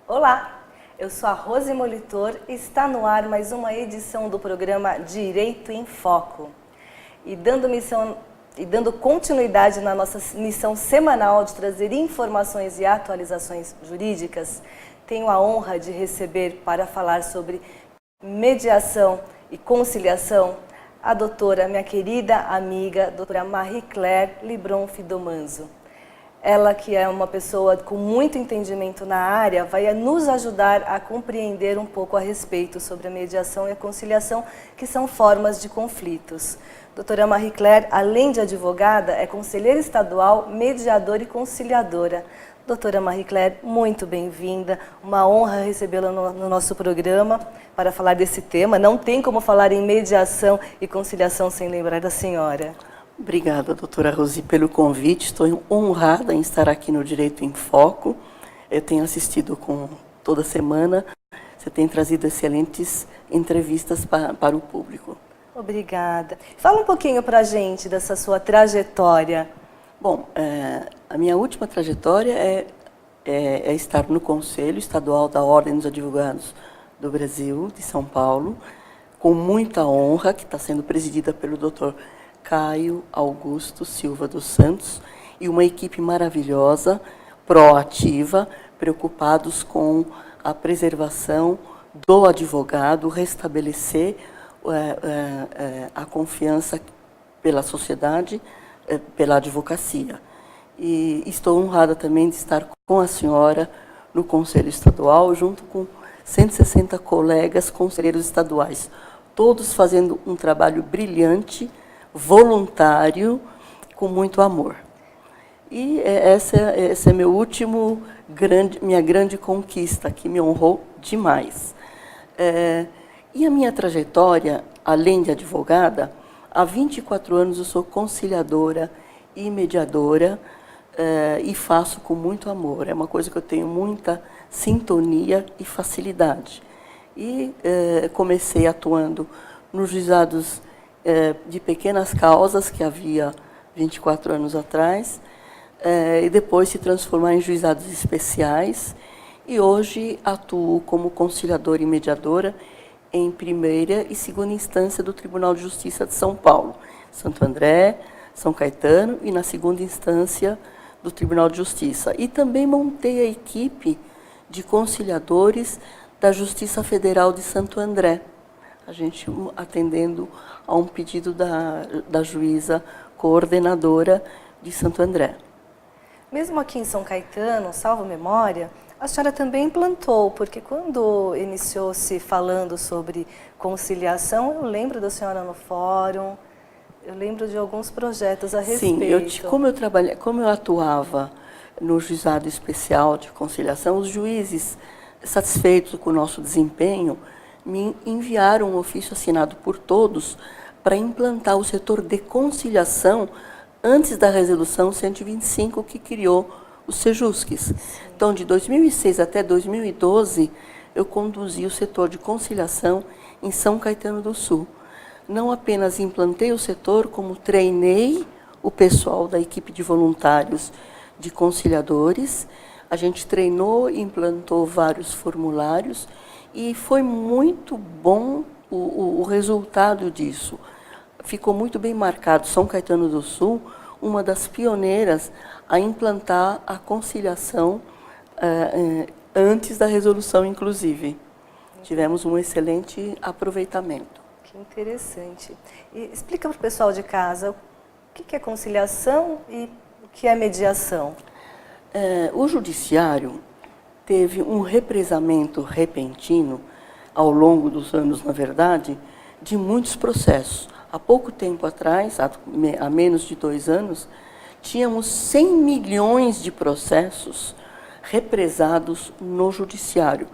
Olá, eu sou a Rose Molitor e está no ar mais uma edição do programa Direito em Foco. E dando continuidade na nossa missão semanal de trazer informações e atualizações jurídicas, tenho a honra de receber para falar sobre mediação e conciliação a minha querida amiga, doutora Marie-Claire Libron Fidomanzo. Ela, que é uma pessoa com muito entendimento na área, vai nos ajudar a compreender um pouco a respeito sobre a mediação e a conciliação, que são formas de conflitos. Doutora Marie-Claire, além de advogada, é conselheira estadual, mediadora e conciliadora. Doutora Marie-Claire, muito bem-vinda. Uma honra recebê-la no nosso programa para falar desse tema. Não tem como falar em mediação e conciliação sem lembrar da senhora. Obrigada, doutora Rosi, pelo convite. Estou honrada em estar aqui no Direito em Foco. Eu tenho assistido toda semana. Você tem trazido excelentes entrevistas para o público. Obrigada. Fala um pouquinho para a gente dessa sua trajetória. Bom, a minha última trajetória é estar no Conselho Estadual da Ordem dos Advogados do Brasil, de São Paulo, com muita honra, que está sendo presidida pelo doutor Caio Augusto Silva dos Santos, e uma equipe maravilhosa, proativa, preocupados com a preservação do advogado, restabelecer a confiança pela sociedade, pela advocacia. E estou honrada também de estar com a senhora no Conselho Estadual, junto com 160 colegas conselheiros estaduais, todos fazendo um trabalho brilhante, voluntário, com muito amor. E essa é minha grande conquista, que me honrou demais. E a minha trajetória, além de advogada, há 24 anos eu sou conciliadora e mediadora e faço com muito amor. É uma coisa que eu tenho muita sintonia e facilidade. E comecei atuando nos juizados de pequenas causas que havia 24 anos atrás, e depois se transformar em juizados especiais. E hoje atuo como conciliadora e mediadora em primeira e segunda instância do Tribunal de Justiça de São Paulo, Santo André, São Caetano, e na segunda instância do Tribunal de Justiça. E também montei a equipe de conciliadores da Justiça Federal de Santo André, a gente atendendo a um pedido da juíza coordenadora de Santo André. Mesmo aqui em São Caetano, salvo memória, a senhora também implantou, porque quando iniciou-se falando sobre conciliação, eu lembro da senhora no fórum, eu lembro de alguns projetos a respeito. Sim, como eu atuava no juizado especial de conciliação, os juízes, satisfeitos com o nosso desempenho, me enviaram um ofício assinado por todos para implantar o setor de conciliação antes da resolução 125, que criou os Sejusques. Então, de 2006 até 2012, eu conduzi o setor de conciliação em São Caetano do Sul. Não apenas implantei o setor, como treinei o pessoal da equipe de voluntários de conciliadores. A gente treinou e implantou vários formulários e foi muito bom o resultado disso. Ficou muito bem marcado. São Caetano do Sul, uma das pioneiras a implantar a conciliação antes da resolução, inclusive. Tivemos um excelente aproveitamento. Que interessante. E explica para o pessoal de casa o que é conciliação e o que é mediação. O judiciário teve um represamento repentino, ao longo dos anos, na verdade, de muitos processos. Há pouco tempo atrás, há menos de 2 anos, tínhamos 100 milhões de processos represados no judiciário.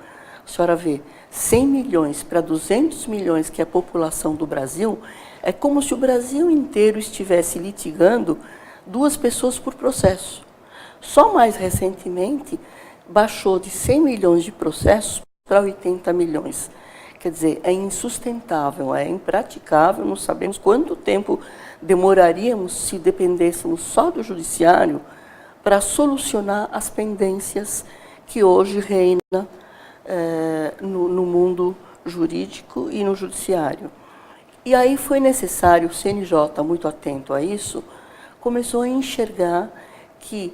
A senhora vê, 100 milhões para 200 milhões, que é a população do Brasil, é como se o Brasil inteiro estivesse litigando 2 pessoas por processo. Só mais recentemente, baixou de 100 milhões de processos para 80 milhões. Quer dizer, é insustentável, é impraticável, não sabemos quanto tempo demoraríamos se dependêssemos só do judiciário para solucionar as pendências que hoje reina no mundo jurídico e no judiciário. E aí foi necessário, o CNJ, muito atento a isso, começou a enxergar que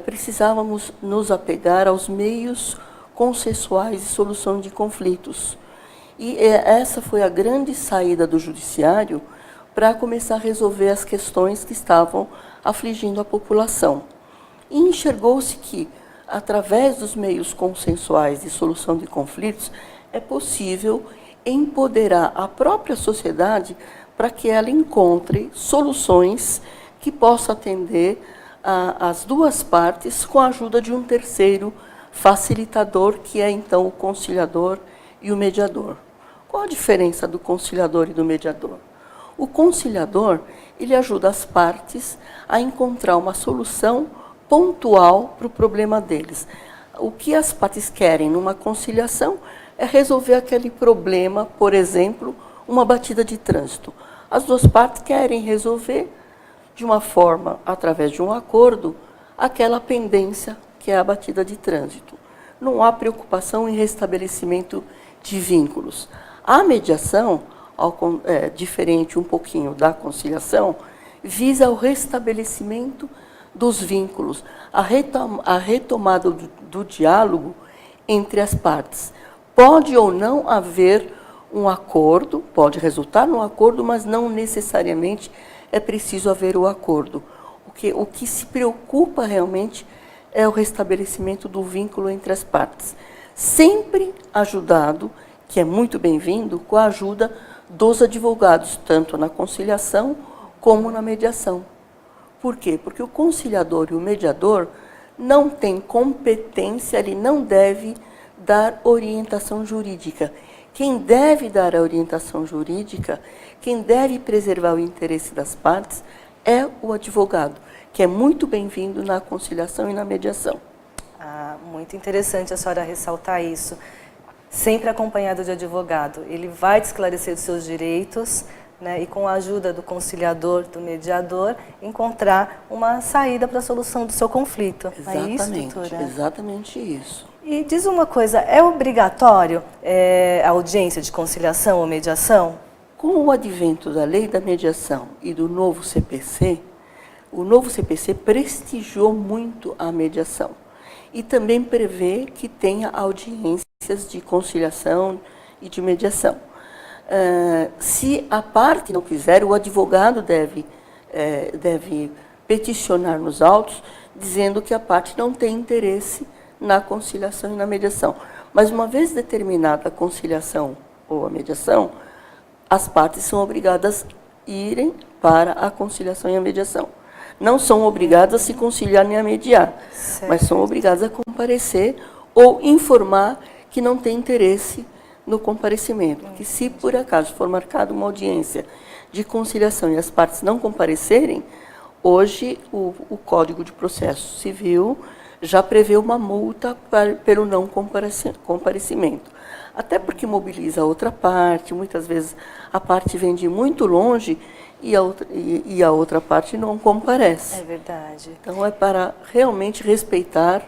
precisávamos nos apegar aos meios consensuais de solução de conflitos. E essa foi a grande saída do judiciário para começar a resolver as questões que estavam afligindo a população. E enxergou-se que, através dos meios consensuais de solução de conflitos, é possível empoderar a própria sociedade para que ela encontre soluções que possam atender as duas partes com a ajuda de um terceiro facilitador, que é então o conciliador e o mediador. Qual a diferença do conciliador e do mediador? O conciliador, ele ajuda as partes a encontrar uma solução pontual para o problema deles. O que as partes querem numa conciliação é resolver aquele problema, por exemplo, uma batida de trânsito. As duas partes querem resolver de uma forma, através de um acordo, aquela pendência que é a batida de trânsito. Não há preocupação em restabelecimento de vínculos. A mediação, diferente um pouquinho da conciliação, visa o restabelecimento dos vínculos, a retomada do diálogo entre as partes. Pode ou não haver um acordo, pode resultar num acordo, mas não necessariamente é preciso haver o acordo. O que se preocupa realmente é o restabelecimento do vínculo entre as partes. Sempre ajudado, que é muito bem-vindo, com a ajuda dos advogados, tanto na conciliação como na mediação. Por quê? Porque o conciliador e o mediador não têm competência, ele não deve dar orientação jurídica. Quem deve dar a orientação jurídica, quem deve preservar o interesse das partes, é o advogado, que é muito bem-vindo na conciliação e na mediação. Muito interessante a senhora ressaltar isso. Sempre acompanhado de advogado. Ele vai te esclarecer os seus direitos, né, e com a ajuda do conciliador, do mediador, encontrar uma saída para a solução do seu conflito. Exatamente, é isso, doutora? Exatamente isso. E diz uma coisa, é obrigatório a audiência de conciliação ou mediação? Com o advento da lei da mediação e do novo CPC, o novo CPC prestigiou muito a mediação e também prevê que tenha audiências de conciliação e de mediação. Se a parte não quiser, o advogado deve peticionar nos autos, dizendo que a parte não tem interesse na conciliação e na mediação. Mas uma vez determinada a conciliação ou a mediação, as partes são obrigadas a irem para a conciliação e a mediação. Não são obrigadas a se conciliar nem a mediar, certo, mas são obrigadas a comparecer ou informar que não tem interesse no comparecimento. Que se por acaso for marcada uma audiência de conciliação e as partes não comparecerem, hoje o Código de Processo Civil já prevê uma multa pelo não comparecimento. Até porque mobiliza a outra parte, muitas vezes a parte vem de muito longe e a outra parte não comparece. É verdade. Então é para realmente respeitar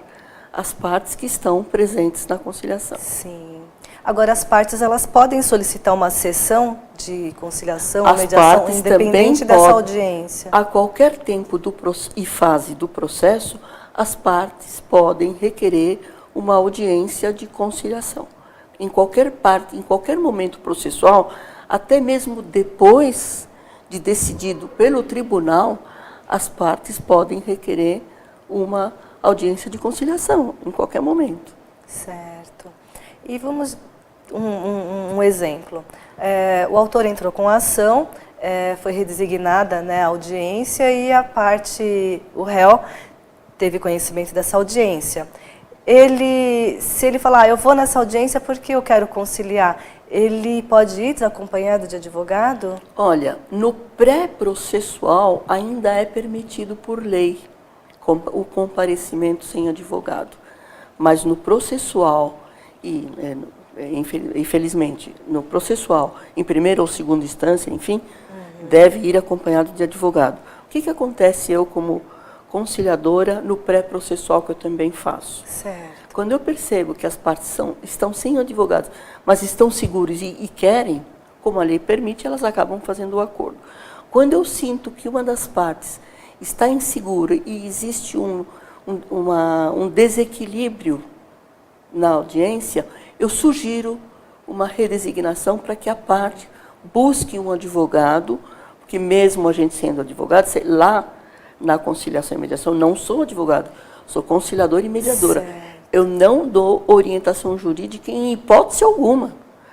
as partes que estão presentes na conciliação. Sim. Agora, as partes, elas podem solicitar uma sessão de conciliação ou mediação, independente dessa audiência? A qualquer tempo e fase do processo, as partes podem requerer uma audiência de conciliação. Em qualquer parte, em qualquer momento processual, até mesmo depois de decidido pelo tribunal, as partes podem requerer uma audiência de conciliação, em qualquer momento. Certo. E vamos um exemplo. O autor entrou com a ação, foi redesignada, né, a audiência e o réu, teve conhecimento dessa audiência. Se ele falar, eu vou nessa audiência porque eu quero conciliar, ele pode ir desacompanhado de advogado? Olha, no pré-processual ainda é permitido por lei o comparecimento sem advogado. Mas no processual, infelizmente, no processual, em primeira ou segunda instância, enfim, deve ir acompanhado de advogado. O que acontece eu como conciliadora no pré-processual que eu também faço? Certo. Quando eu percebo que as partes estão sem advogados, mas estão seguros e querem, como a lei permite, elas acabam fazendo o acordo. Quando eu sinto que uma das partes está insegura e existe um desequilíbrio na audiência, eu sugiro uma redesignação para que a parte busque um advogado, porque mesmo a gente sendo advogado, lá na conciliação e mediação, não sou advogado, sou conciliadora e mediadora. Certo. Eu não dou orientação jurídica em hipótese alguma.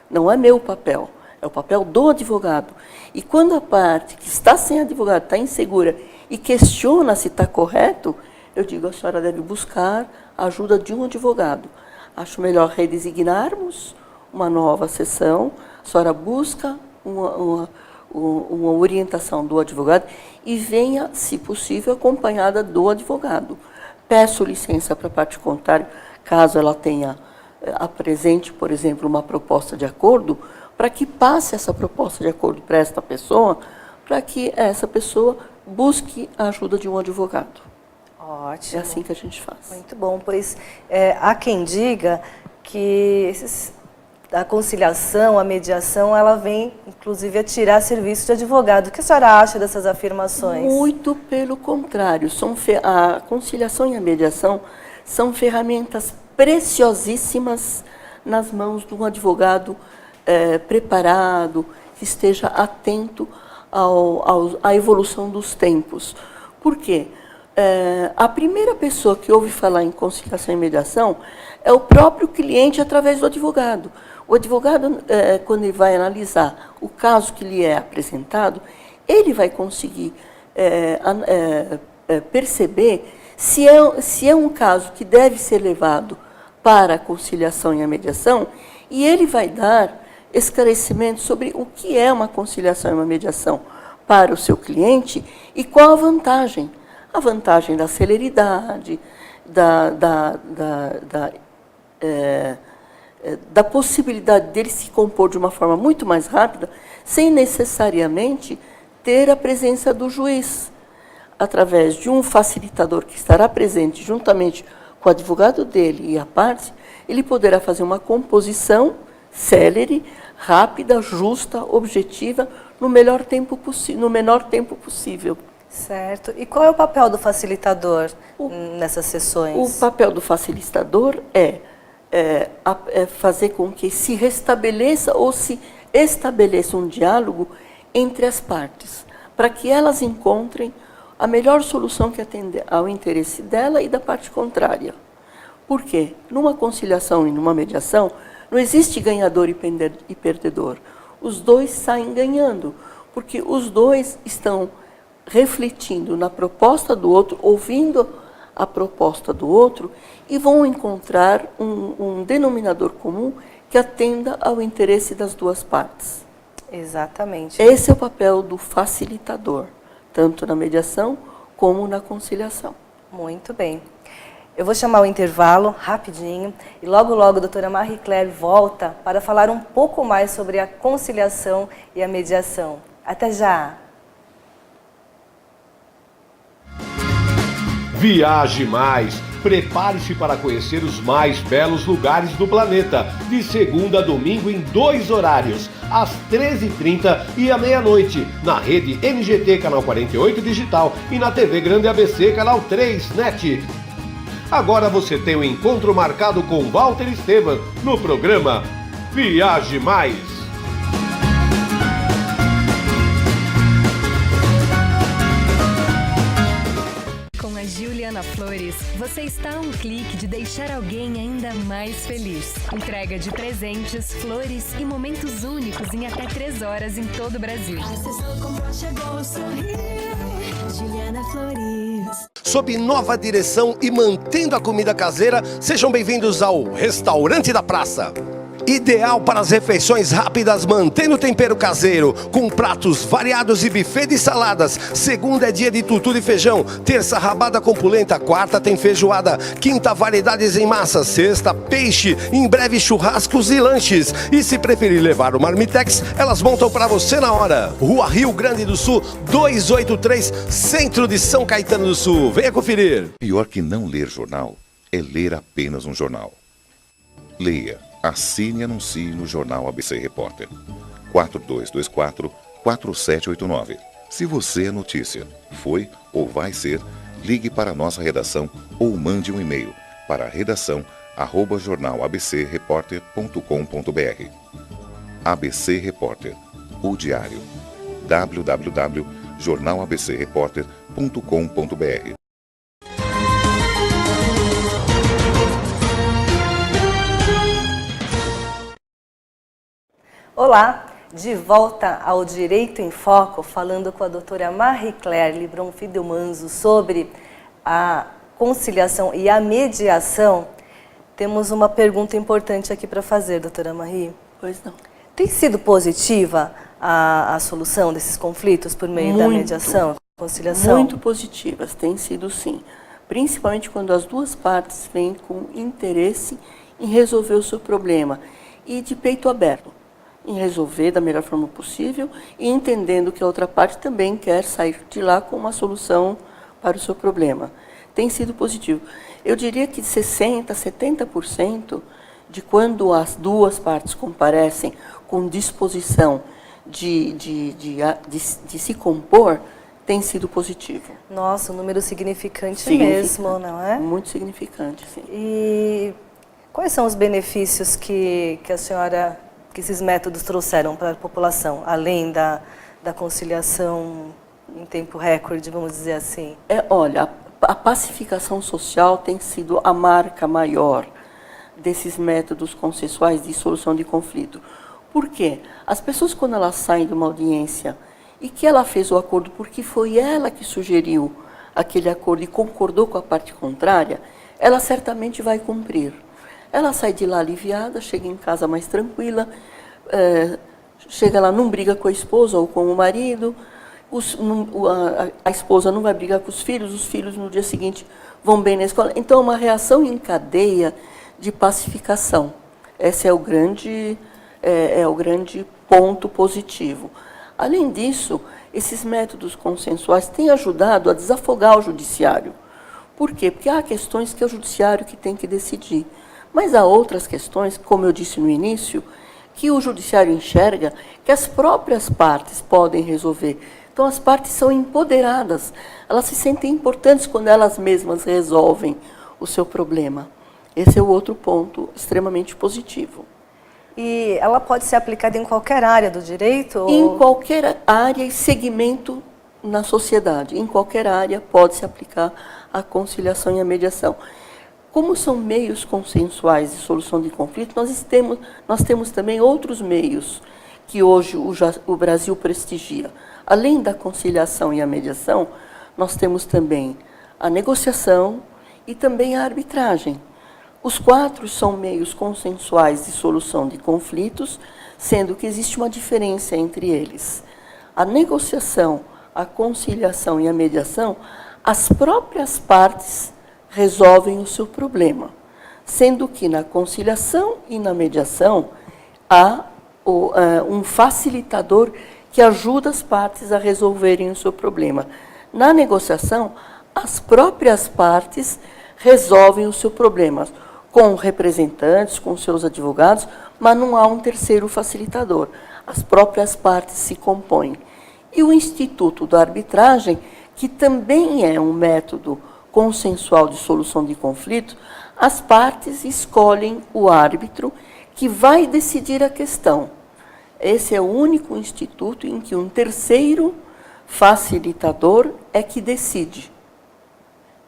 Não é meu papel, é o papel do advogado. E quando a parte que está sem advogado está insegura e questiona se está correto, eu digo, a senhora deve buscar a ajuda de um advogado. Acho melhor redesignarmos uma nova sessão, a senhora busca uma orientação do advogado e venha, se possível, acompanhada do advogado. Peço licença para a parte contrária, caso ela tenha apresente, por exemplo, uma proposta de acordo, para que passe essa proposta de acordo para esta pessoa, para que essa pessoa busque a ajuda de um advogado. Ótimo. É assim que a gente faz. Muito bom, pois há quem diga que a conciliação, a mediação, ela vem, inclusive, a tirar serviço de advogado. O que a senhora acha dessas afirmações? Muito pelo contrário. A conciliação e a mediação são ferramentas preciosíssimas nas mãos de um advogado preparado, que esteja atento à evolução dos tempos. Por quê? A primeira pessoa que ouve falar em conciliação e mediação é o próprio cliente através do advogado. O advogado, quando ele vai analisar o caso que lhe é apresentado, ele vai conseguir perceber se é um caso que deve ser levado para a conciliação e a mediação, e ele vai dar esclarecimentos sobre o que é uma conciliação e uma mediação para o seu cliente e qual a vantagem. A vantagem da celeridade, da possibilidade dele se compor de uma forma muito mais rápida, sem necessariamente ter a presença do juiz, através de um facilitador que estará presente juntamente com o advogado dele e a parte, ele poderá fazer uma composição célere, rápida, justa, objetiva, no menor tempo possível. Certo. E qual é o papel do facilitador nessas sessões? O papel do facilitador é fazer com que se restabeleça ou se estabeleça um diálogo entre as partes, para que elas encontrem a melhor solução que atenda ao interesse dela e da parte contrária. Por quê? Numa conciliação e numa mediação, não existe ganhador e perdedor. Os dois saem ganhando, porque os dois estão refletindo na proposta do outro, ouvindo a proposta do outro, e vão encontrar um denominador comum que atenda ao interesse das duas partes. Exatamente. Esse é o papel do facilitador, tanto na mediação como na conciliação. Muito bem. Eu vou chamar o intervalo rapidinho e logo a doutora Marie Claire volta para falar um pouco mais sobre a conciliação e a mediação. Até já! Viaje mais! Prepare-se para conhecer os mais belos lugares do planeta, de segunda a domingo em 2 horários, às 13h30 e à meia-noite, na rede NGT Canal 48 Digital e na TV Grande ABC Canal 3 NET. Agora você tem um encontro marcado com Walter Esteban no programa Viaje Mais. Juliana Flores, você está a um clique de deixar alguém ainda mais feliz. Entrega de presentes, flores e momentos únicos em até 3 horas em todo o Brasil. Juliana Flores. Sob nova direção e mantendo a comida caseira, sejam bem-vindos ao Restaurante da Praça. Ideal para as refeições rápidas, mantendo o tempero caseiro, com pratos variados e buffet de saladas. Segunda é dia de tutu de feijão, terça rabada com polenta, quarta tem feijoada, quinta variedades em massa, sexta peixe, em breve churrascos e lanches. E se preferir levar o marmitex, elas montam para você na hora. Rua Rio Grande do Sul, 283, centro de São Caetano do Sul. Venha conferir. Pior que não ler jornal é ler apenas um jornal. Leia, assine e anuncie no Jornal ABC Repórter. 4224-4789. Se você é notícia, foi ou vai ser, ligue para a nossa redação ou mande um e-mail para redação@jornalabcreporter.com.br. ABC Repórter, o diário. www.jornalabcreporter.com.br. Olá, de volta ao Direito em Foco, falando com a doutora Marie-Claire Libron-Fidelmanzo sobre a conciliação e a mediação. Temos uma pergunta importante aqui para fazer, doutora Marie. Pois não. Tem sido positiva a solução desses conflitos por meio da mediação, conciliação? Muito positivas, tem sido sim. Principalmente quando as duas partes vêm com interesse em resolver o seu problema e de peito aberto, em resolver da melhor forma possível e entendendo que a outra parte também quer sair de lá com uma solução para o seu problema. Tem sido positivo. Eu diria que 60%, 70% de quando as duas partes comparecem com disposição de se compor, tem sido positivo. Nossa, um número significante mesmo, não é? Muito significante, sim. E quais são os benefícios que esses métodos trouxeram para a população, além da conciliação em tempo recorde, vamos dizer assim? Olha, a pacificação social tem sido a marca maior desses métodos consensuais de solução de conflito. Por quê? As pessoas, quando elas saem de uma audiência e que ela fez o acordo porque foi ela que sugeriu aquele acordo e concordou com a parte contrária, ela certamente vai cumprir. Ela sai de lá aliviada, chega em casa mais tranquila, chega lá, não briga com a esposa ou com o marido, a esposa não vai brigar com os filhos no dia seguinte vão bem na escola. Então, é uma reação em cadeia de pacificação. Esse é o grande ponto positivo. Além disso, esses métodos consensuais têm ajudado a desafogar o judiciário. Por quê? Porque há questões que é o judiciário que tem que decidir. Mas há outras questões, como eu disse no início, que o judiciário enxerga que as próprias partes podem resolver. Então, as partes são empoderadas, elas se sentem importantes quando elas mesmas resolvem o seu problema. Esse é o outro ponto extremamente positivo. E ela pode ser aplicada em qualquer área do direito? Em qualquer área e segmento na sociedade. Em qualquer área pode se aplicar a conciliação e a mediação. Como são meios consensuais de solução de conflito, nós temos também outros meios que hoje o Brasil prestigia. Além da conciliação e a mediação, nós temos também a negociação e também a arbitragem. Os 4 são meios consensuais de solução de conflitos, sendo que existe uma diferença entre eles. A negociação, a conciliação e a mediação, as próprias partes resolvem o seu problema, sendo que na conciliação e na mediação há um facilitador que ajuda as partes a resolverem o seu problema. Na negociação, as próprias partes resolvem o seu problema, com representantes, com seus advogados, mas não há um terceiro facilitador. As próprias partes se compõem. E o Instituto da Arbitragem, que também é um método consensual de solução de conflito, as partes escolhem o árbitro que vai decidir a questão. Esse é o único instituto em que um terceiro facilitador é que decide.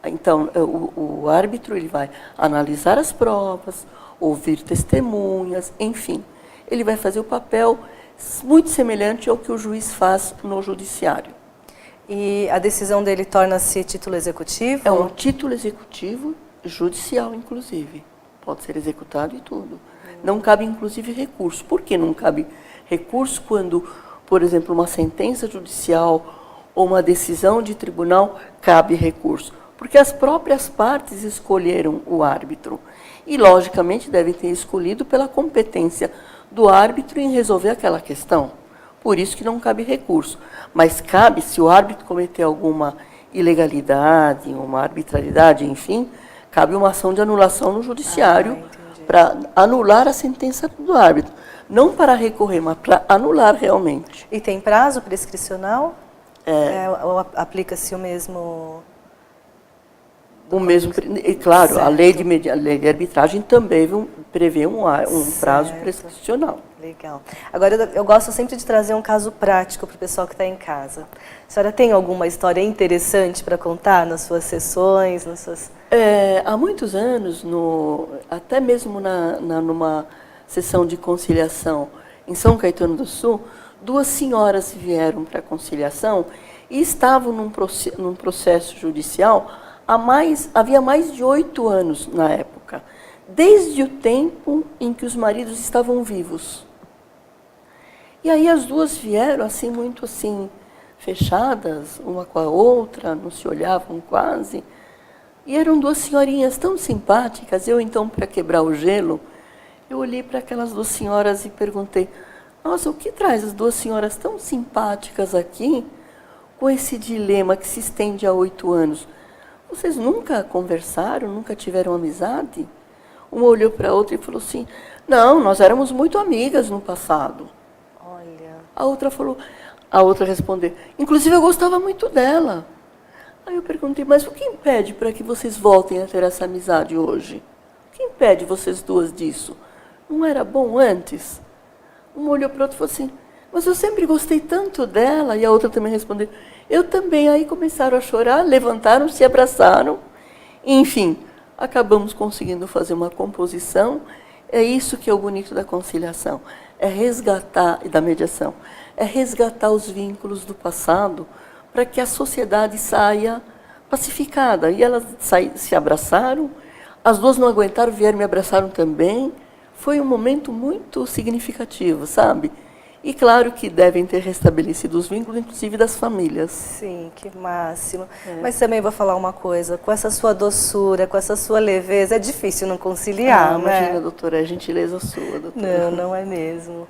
Então, o árbitro ele vai analisar as provas, ouvir testemunhas, enfim. Ele vai fazer o papel muito semelhante ao que o juiz faz no judiciário. E a decisão dele torna-se título executivo? É um título executivo judicial, inclusive. Pode ser executado e tudo. Não cabe, inclusive, recurso. Por que não cabe recurso quando, por exemplo, uma sentença judicial ou uma decisão de tribunal cabe recurso? Porque as próprias partes escolheram o árbitro. E, logicamente, devem ter escolhido pela competência do árbitro em resolver aquela questão. Por isso que não cabe recurso. Mas cabe, se o árbitro cometer alguma ilegalidade, uma arbitrariedade, enfim, cabe uma ação de anulação no judiciário para anular a sentença do árbitro. Não para recorrer, mas para anular realmente. E tem prazo prescricional? Ou aplica-se o mesmo... E claro, certo. a lei de arbitragem também prevê um prazo prescricional. Legal. Agora, eu gosto sempre de trazer um caso prático para o pessoal que está em casa. A senhora tem alguma história interessante para contar nas suas sessões? Há muitos anos, até mesmo numa sessão de conciliação em São Caetano do Sul, 2 senhoras vieram para a conciliação e estavam num processo judicial havia mais de 8 anos na época, desde o tempo em que os maridos estavam vivos. E aí as duas vieram assim, muito assim, fechadas, uma com a outra, não se olhavam quase. E eram 2 senhorinhas tão simpáticas. Eu, então, para quebrar o gelo, eu olhei para aquelas 2 senhoras e perguntei, nossa, o que traz as 2 senhoras tão simpáticas aqui com esse dilema que se estende há 8 anos? Vocês nunca conversaram, nunca tiveram amizade? Uma olhou para a outra e falou assim, não, nós éramos muito amigas no passado. Olha. A outra respondeu, inclusive eu gostava muito dela. Aí eu perguntei, mas o que impede para que vocês voltem a ter essa amizade hoje? O que impede vocês duas disso? Não era bom antes? Uma olhou para a outra e falou assim, mas eu sempre gostei tanto dela. E a outra também respondeu, eu também. Aí começaram a chorar, levantaram, se abraçaram. Enfim, acabamos conseguindo fazer uma composição. É isso que é o bonito da conciliação, é resgatar, e da mediação, é resgatar os vínculos do passado para que a sociedade saia pacificada. E elas se abraçaram, as duas não aguentaram, vieram me abraçaram também. Foi um momento muito significativo, sabe? E claro que devem ter restabelecido os vínculos, inclusive das famílias. Sim, que máximo. Mas também vou falar uma coisa, com essa sua doçura, com essa sua leveza, é difícil não conciliar, né? Imagina, doutora, é gentileza sua, doutora. Não é mesmo.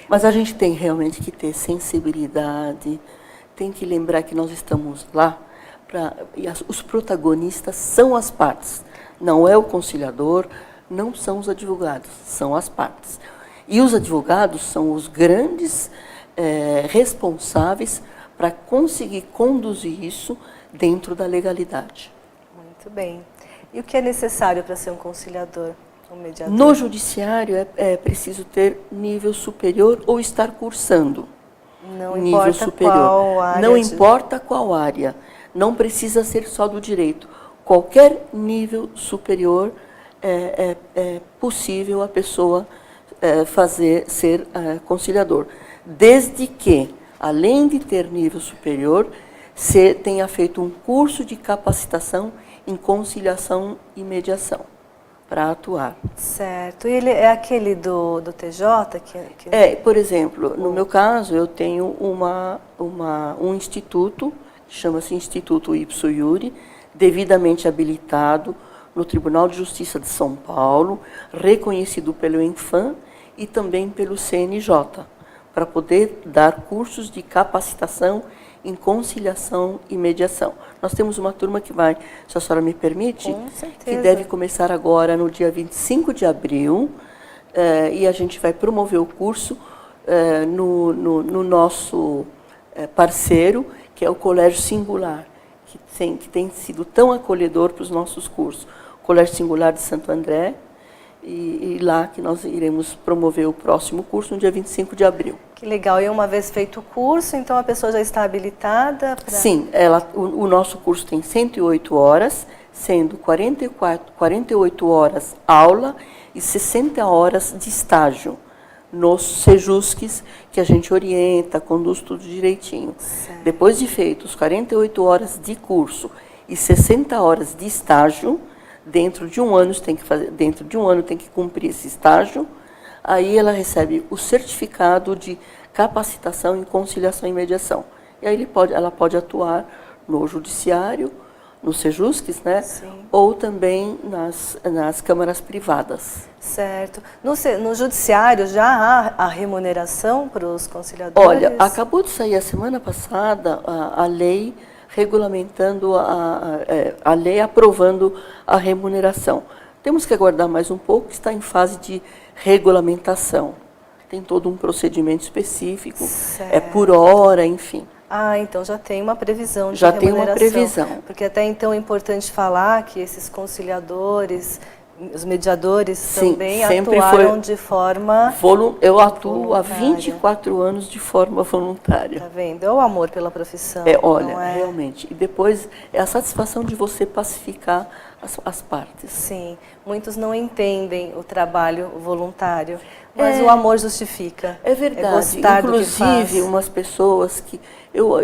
Mas a gente tem realmente que ter sensibilidade, tem que lembrar que nós estamos lá, os protagonistas são as partes, não é o conciliador, não são os advogados, são as partes. E os advogados são os grandes responsáveis para conseguir conduzir isso dentro da legalidade. Muito bem. E o que é necessário para ser um conciliador, um mediador? No judiciário é preciso ter nível superior ou estar cursando. Não nível importa superior. Qual área. Não importa qual área. Não precisa ser só do direito. Qualquer nível superior é possível a pessoa ser conciliador, desde que, além de ter nível superior, tenha feito um curso de capacitação em conciliação e mediação para atuar. Certo. E ele é aquele do TJ? Por exemplo, no meu caso, eu tenho um instituto, que chama-se Instituto Ipso Iure, devidamente habilitado no Tribunal de Justiça de São Paulo, reconhecido pelo ENFAM e também pelo CNJ, para poder dar cursos de capacitação em conciliação e mediação. Nós temos uma turma que vai, se a senhora me permite, que deve começar agora no dia 25 de abril, e a gente vai promover o curso no nosso parceiro, que é o Colégio Singular, que tem sido tão acolhedor para os nossos cursos. O Colégio Singular de Santo André, e lá que nós iremos promover o próximo curso no dia 25 de abril. Que legal. E uma vez feito o curso, então a pessoa já está habilitada para... Sim, o nosso curso tem 108 horas, sendo 48 horas aula e 60 horas de estágio nos Sejusques, que a gente orienta, conduz tudo direitinho. Certo. Depois de feitos 48 horas de curso e 60 horas de estágio, dentro de um ano tem que cumprir esse estágio, aí ela recebe o certificado de capacitação em conciliação e mediação. E aí ela pode atuar no judiciário, no Sejusques, né? Sim. Ou também nas câmaras privadas. Certo. No judiciário já há a remuneração para os conciliadores? Olha, acabou de sair a semana passada a lei regulamentando a lei, aprovando a remuneração. Temos que aguardar mais um pouco, está em fase de regulamentação. Tem todo um procedimento específico, é por hora, enfim. Ah, então já tem uma previsão de já remuneração. tem uma previsão. Porque até então é importante falar que esses conciliadores, os mediadores Sim, também atuaram de forma eu atuo voluntária. há 24 anos de forma voluntária. Tá vendo? É o amor pela profissão. Olha, não é? realmente. E depois é a satisfação de você pacificar as partes. Sim, muitos não entendem o trabalho voluntário, mas o amor justifica. É verdade. É gostar do que faz. Inclusive, umas pessoas que... Eu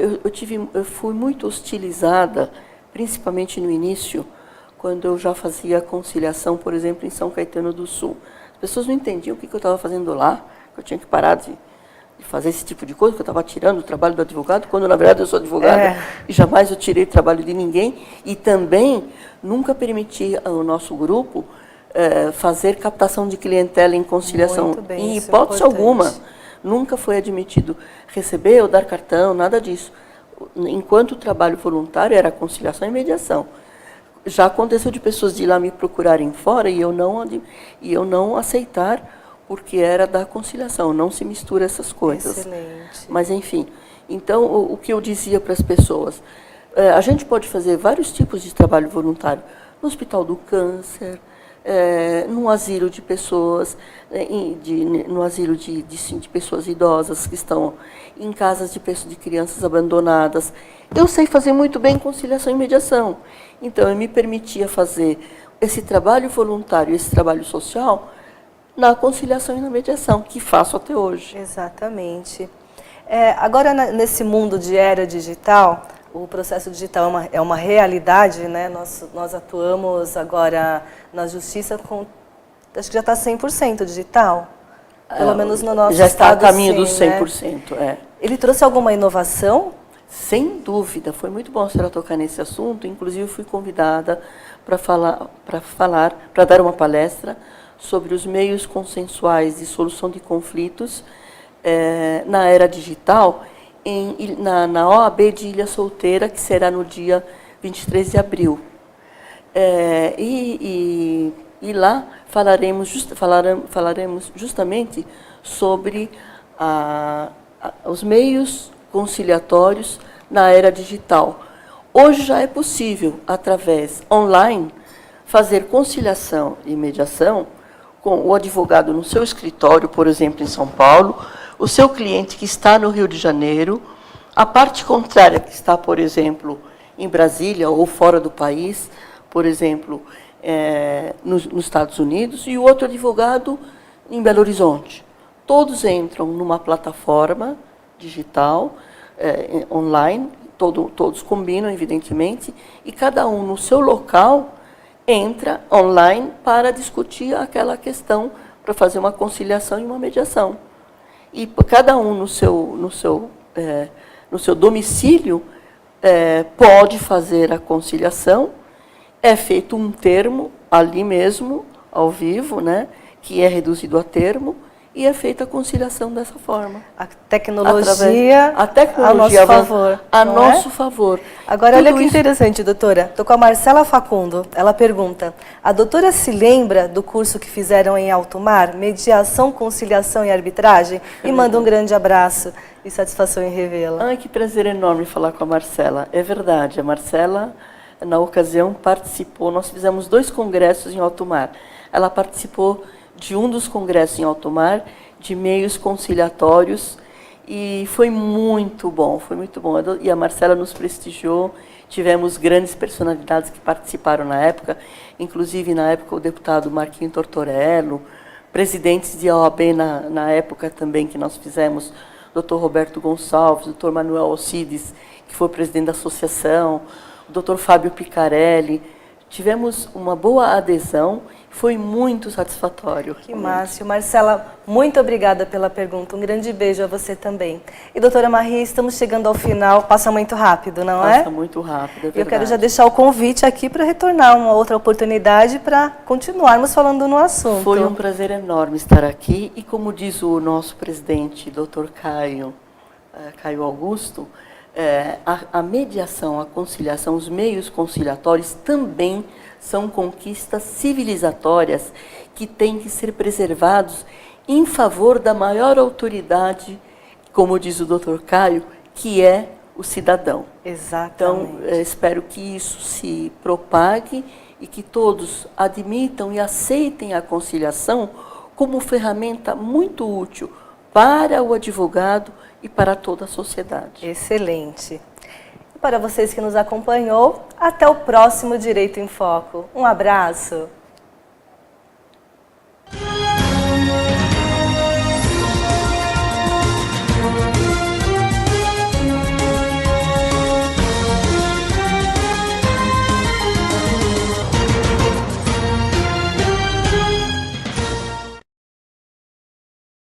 fui muito hostilizada, principalmente no início, quando eu já fazia conciliação, por exemplo, em São Caetano do Sul. As pessoas não entendiam o que eu estava fazendo lá, que eu tinha que parar de fazer esse tipo de coisa, que eu estava tirando o trabalho do advogado, quando na verdade eu sou advogada e jamais eu tirei o trabalho de ninguém. E também nunca permiti ao nosso grupo fazer captação de clientela em conciliação. Muito bem, em isso é hipótese importante. alguma. Nunca foi admitido receber ou dar cartão, nada disso. Enquanto o trabalho voluntário era conciliação e mediação. Já aconteceu de pessoas de ir lá me procurarem fora e eu não aceitar, porque era da conciliação, não se mistura essas coisas. Excelente. Mas, enfim, então, o que eu dizia para as pessoas, a gente pode fazer vários tipos de trabalho voluntário, no Hospital do Câncer, num asilo de pessoas, no asilo de pessoas idosas que estão em casas de crianças abandonadas. Eu sei fazer muito bem conciliação e mediação. Então, eu me permitia fazer esse trabalho voluntário, esse trabalho social, na conciliação e na mediação, que faço até hoje. Exatamente. Agora, nesse mundo de era digital, o processo digital é uma realidade, né? Nós atuamos agora na justiça com, acho que já está 100% digital, pelo menos no nosso já está a estado, caminho dos sim, 100%. né? Ele trouxe alguma inovação? Sem dúvida, foi muito bom a senhora tocar nesse assunto. Inclusive, fui convidada para dar uma palestra sobre os meios consensuais de solução de conflitos na era digital, na OAB de Ilha Solteira, que será no dia 23 de abril. E lá falaremos justamente sobre os meios conciliatórios na era digital. Hoje já é possível, através online, fazer conciliação e mediação com o advogado no seu escritório, por exemplo, em São Paulo, o seu cliente que está no Rio de Janeiro, a parte contrária que está, por exemplo, em Brasília ou fora do país, por exemplo, nos Estados Unidos, e o outro advogado em Belo Horizonte. Todos entram numa plataforma digital, online, todos combinam, evidentemente, e cada um no seu local entra online para discutir aquela questão, para fazer uma conciliação e uma mediação. E cada um no seu domicílio pode fazer a conciliação, é feito um termo ali mesmo, ao vivo, né, que é reduzido a termo, e é feita a conciliação dessa forma. A tecnologia a nosso favor. A nosso favor. Agora, olha que interessante, doutora. Estou com a Marcela Facundo. Ela pergunta, a doutora se lembra do curso que fizeram em Alto Mar, Mediação, Conciliação e Arbitragem? E manda um grande abraço e satisfação em revê-la. Ai, que prazer enorme falar com a Marcela. É verdade, a Marcela, na ocasião, participou, nós fizemos 2 congressos em Alto Mar. Ela participou de um dos congressos em Alto Mar, de meios conciliatórios, e foi muito bom, foi muito bom. E a Marcela nos prestigiou, tivemos grandes personalidades que participaram na época, inclusive na época o deputado Marquinhos Tortorello, presidentes de OAB na época também que nós fizemos, Dr. Roberto Gonçalves, Dr. Manuel Alcides, que foi presidente da associação, o Dr. Fábio Picarelli. Tivemos uma boa adesão, foi muito satisfatório. Que máximo. Marcela, muito obrigada pela pergunta. Um grande beijo a você também. E, doutora Marie, estamos chegando ao final. Passa muito rápido, não é? Passa muito rápido, é verdade. Eu quero já deixar o convite aqui para retornar uma outra oportunidade para continuarmos falando no assunto. Foi um prazer enorme estar aqui. E como diz o nosso presidente, doutor Caio Augusto, a mediação, a conciliação, os meios conciliatórios também são conquistas civilizatórias que têm que ser preservados em favor da maior autoridade, como diz o Dr. Caio, que é o cidadão. Exatamente. Então, espero que isso se propague e que todos admitam e aceitem a conciliação como ferramenta muito útil para o advogado e para toda a sociedade. Excelente. E para vocês que nos acompanhou, até o próximo Direito em Foco. Um abraço.